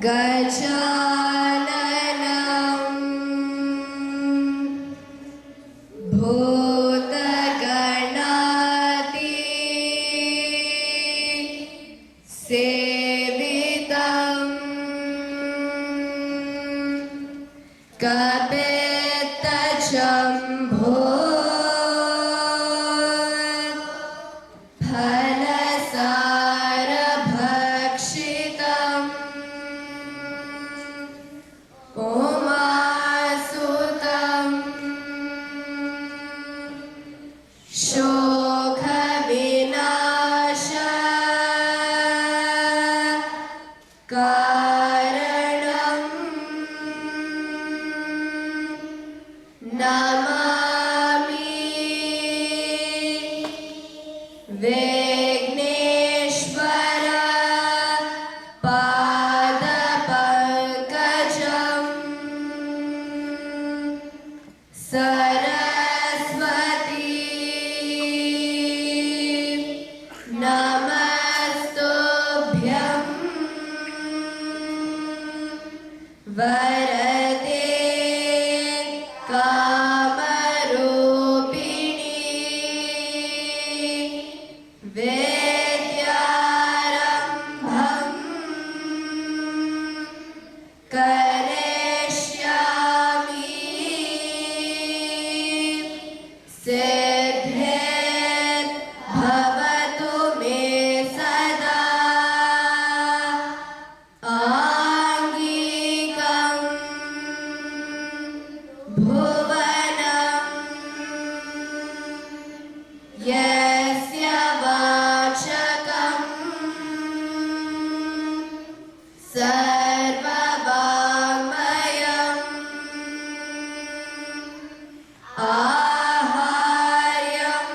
गजाननं भूतगणाति सेवितं कपितजम्भो फलसारभक्षितम् उमासुतं शोकविनाश कारणं नमामि विघ्नेश्वर पादपङ्कजम् सरस्वती नमस्तुभ्यं वरदे कामरूपिणी विद्यारम्भं करिष्यामि सिद्धिर् भवतु मे सदा आङ्गिकं भुवनं यस्य वाचकं सर्ववाङ्मयम् आहार्यं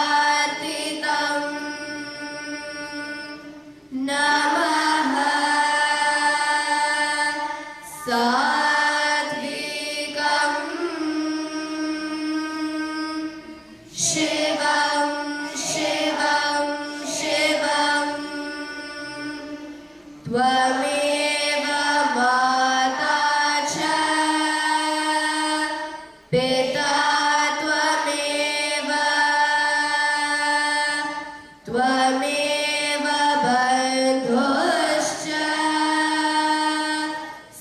चन्द्रतारातीतं नमः सात्विकं शिवं शिवं शिवं त्वमेव माता च पिता त्वमेव त्वमेव बन्धुश्च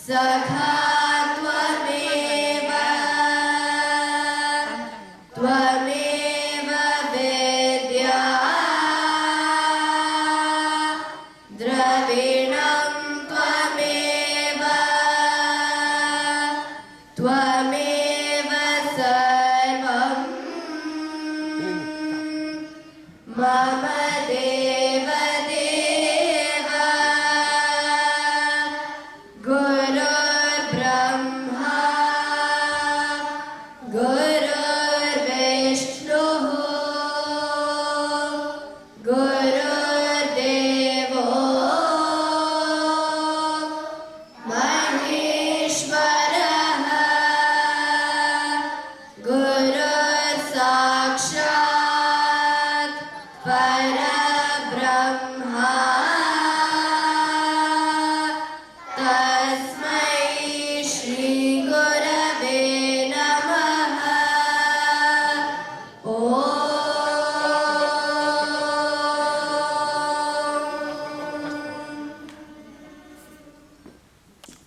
सखा त्वमेव त्वमेव विद्या द्रविणं त्वमेव त्वमेव सर्वं मम देवदेव गुरुर्ब्रह्मा गुरुर्विष्णु